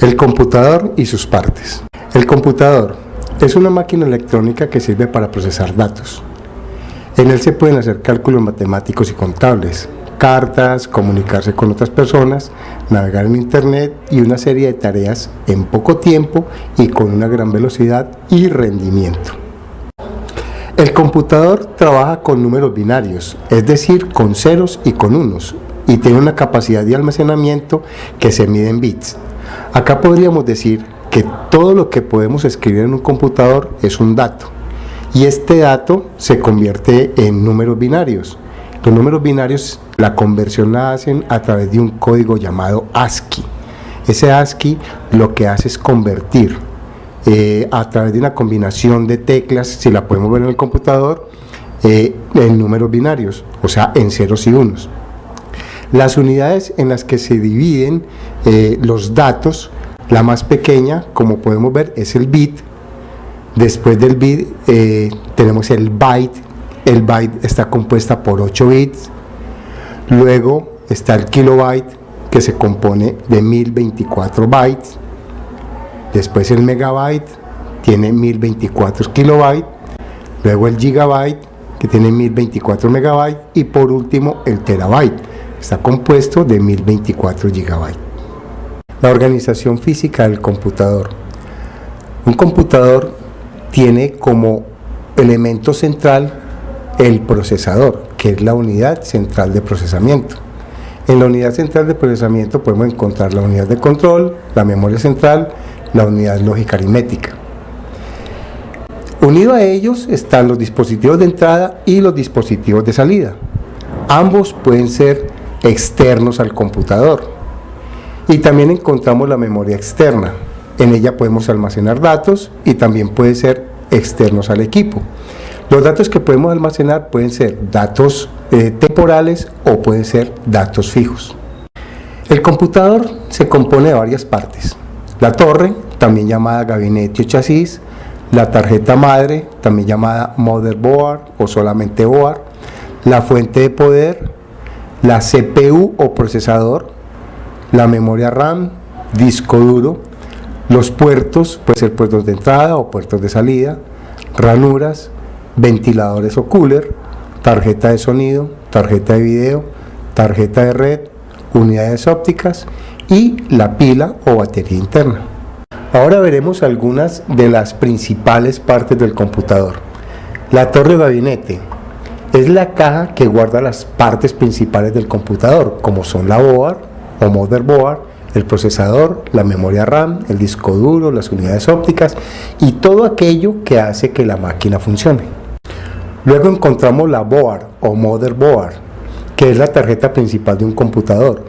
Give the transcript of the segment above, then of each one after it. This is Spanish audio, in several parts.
El computador y sus partes. El computador es una máquina electrónica que sirve para procesar datos. En él se pueden hacer cálculos matemáticos y contables, cartas, comunicarse con otras personas, navegar en internet y una serie de tareas en poco tiempo y con una gran velocidad y rendimiento. El computador trabaja con números binarios, es decir, con ceros y con unos, y tiene una capacidad de almacenamiento que se mide en bits. Acá podríamos decir que todo lo que podemos escribir en un computador es un dato, y este dato se convierte en números binarios. Los números binarios, la conversión la hacen a través de un código llamado ASCII. Ese ASCII lo que hace es convertir a través de una combinación de teclas, si la podemos ver en el computador, en números binarios, o sea, en ceros y unos. Las unidades en las que se dividen los datos, la más pequeña, como podemos ver, es el bit. Después del bit tenemos el byte. El byte está compuesta por 8 bits. Luego está el kilobyte, que se compone de 1024 bytes. Después el megabyte tiene 1024 kilobytes. Luego el gigabyte, que tiene 1024 megabytes. Y por último el terabyte, está compuesto de 1024 gigabytes. La organización física del computador. Un computador tiene como elemento central el procesador, que es la unidad central de procesamiento. En la unidad central de procesamiento podemos encontrar la unidad de control, la memoria central, la unidad lógica aritmética. Unido a ellos están los dispositivos de entrada y los dispositivos de salida. Ambos pueden ser externos al computador. Y también encontramos la memoria externa. En ella podemos almacenar datos y también puede ser externos al equipo. Los datos que podemos almacenar pueden ser datos temporales o pueden ser datos fijos. El computador se compone de varias partes. La torre, también llamada gabinete o chasis, la tarjeta madre, también llamada motherboard o solamente board, la fuente de poder, la CPU o procesador, la memoria RAM, disco duro, los puertos, pueden ser puertos de entrada o puertos de salida, ranuras, ventiladores o cooler, tarjeta de sonido, tarjeta de video, tarjeta de red, unidades ópticas y la pila o batería interna. Ahora veremos algunas de las principales partes del computador. La torre o gabinete es la caja que guarda las partes principales del computador, como son la board o motherboard, el procesador, la memoria RAM, el disco duro, las unidades ópticas y todo aquello que hace que la máquina funcione. Luego encontramos la board o motherboard, que es la tarjeta principal de un computador,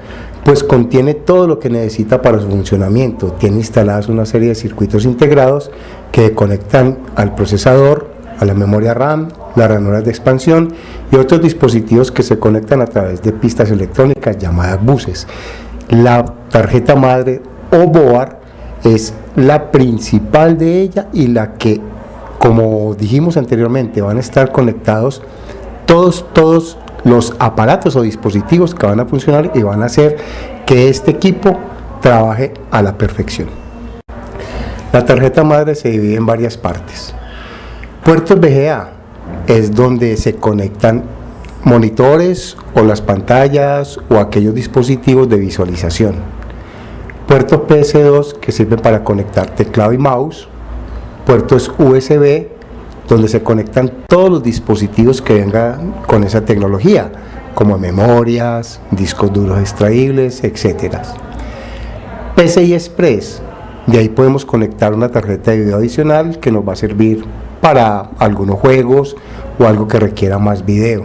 pues contiene todo lo que necesita para su funcionamiento. Tiene instaladas una serie de circuitos integrados que conectan al procesador, a la memoria RAM, las ranuras de expansión y otros dispositivos que se conectan a través de pistas electrónicas llamadas buses. La tarjeta madre o board es la principal de ella y la que, como dijimos anteriormente, van a estar conectados todos los aparatos o dispositivos que van a funcionar y van a hacer que este equipo trabaje a la perfección. La tarjeta madre se divide en varias partes. Puertos VGA es donde se conectan monitores o las pantallas o aquellos dispositivos de visualización. Puertos PS2 que sirven para conectar teclado y mouse. Puertos USB donde se conectan todos los dispositivos que vengan con esa tecnología, como memorias, discos duros extraíbles, etc. PCI Express, de ahí podemos conectar una tarjeta de video adicional que nos va a servir para algunos juegos o algo que requiera más video.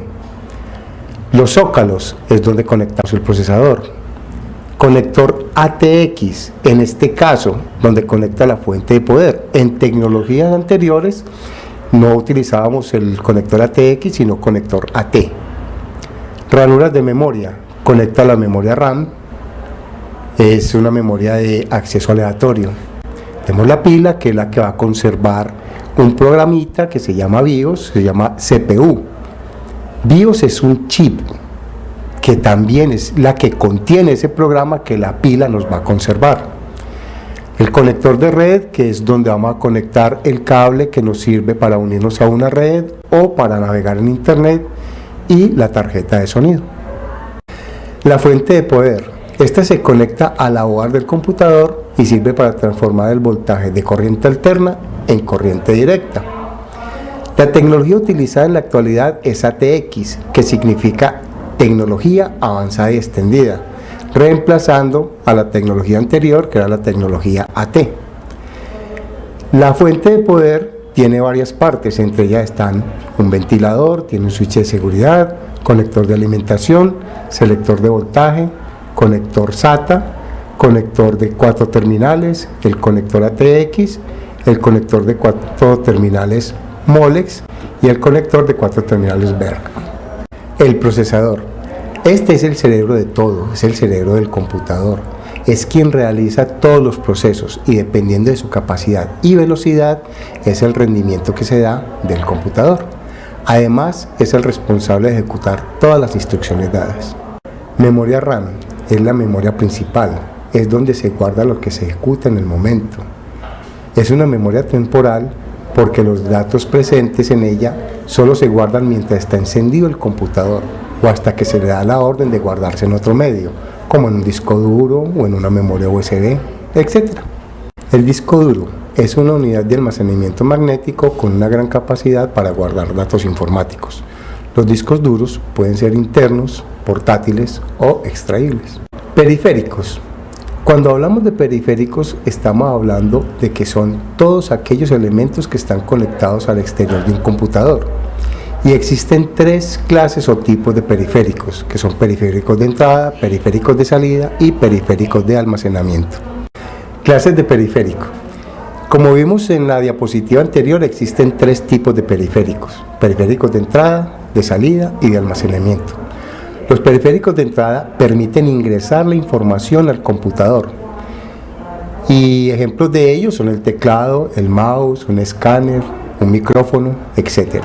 Los zócalos es donde conectamos el procesador. Conector ATX, en este caso, donde conecta la fuente de poder. En tecnologías anteriores no utilizábamos el conector ATX, sino conector AT. Ranuras de memoria, conecta la memoria RAM, es una memoria de acceso aleatorio. Tenemos la pila, que es la que va a conservar un programita que se llama BIOS, se llama CPU. BIOS es un chip que también es la que contiene ese programa que la pila nos va a conservar. El conector de red, que es donde vamos a conectar el cable que nos sirve para unirnos a una red o para navegar en internet, y la tarjeta de sonido. La fuente de poder. Esta se conecta a la board del computador y sirve para transformar el voltaje de corriente alterna en corriente directa. La tecnología utilizada en la actualidad es ATX, que significa tecnología avanzada y extendida, reemplazando a la tecnología anterior, que era la tecnología AT. La fuente de poder tiene varias partes, entre ellas están un ventilador, tiene un switch de seguridad, conector de alimentación, selector de voltaje, conector SATA, conector de 4 terminales, el conector ATX, el conector de 4 terminales Molex y el conector de 4 terminales Berg. El procesador. Este es el cerebro de todo, es el cerebro del computador. Es quien realiza todos los procesos y dependiendo de su capacidad y velocidad es el rendimiento que se da del computador. Además, es el responsable de ejecutar todas las instrucciones dadas. Memoria RAM es la memoria principal, es donde se guarda lo que se ejecuta en el momento. Es una memoria temporal porque los datos presentes en ella solo se guardan mientras está encendido el computador o hasta que se le da la orden de guardarse en otro medio, como en un disco duro o en una memoria USB, etc. El disco duro es una unidad de almacenamiento magnético con una gran capacidad para guardar datos informáticos. Los discos duros pueden ser internos, portátiles o extraíbles. Periféricos. Cuando hablamos de periféricos estamos hablando de que son todos aquellos elementos que están conectados al exterior de un computador. Y existen 3 clases o tipos de periféricos, que son periféricos de entrada, periféricos de salida y periféricos de almacenamiento. Clases de periférico. Como vimos en la diapositiva anterior, existen 3 tipos de periféricos: periféricos de entrada, de salida y de almacenamiento. Los periféricos de entrada permiten ingresar la información al computador. Y ejemplos de ellos son el teclado, el mouse, un escáner, un micrófono, etc.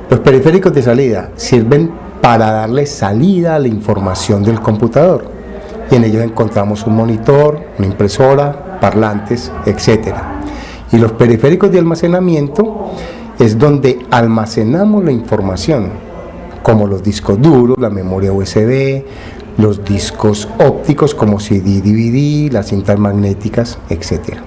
Los periféricos de salida sirven para darle salida a la información del computador y en ellos encontramos un monitor, una impresora, parlantes, etc. Y los periféricos de almacenamiento es donde almacenamos la información, como los discos duros, la memoria USB, los discos ópticos como CD, DVD, las cintas magnéticas, etc.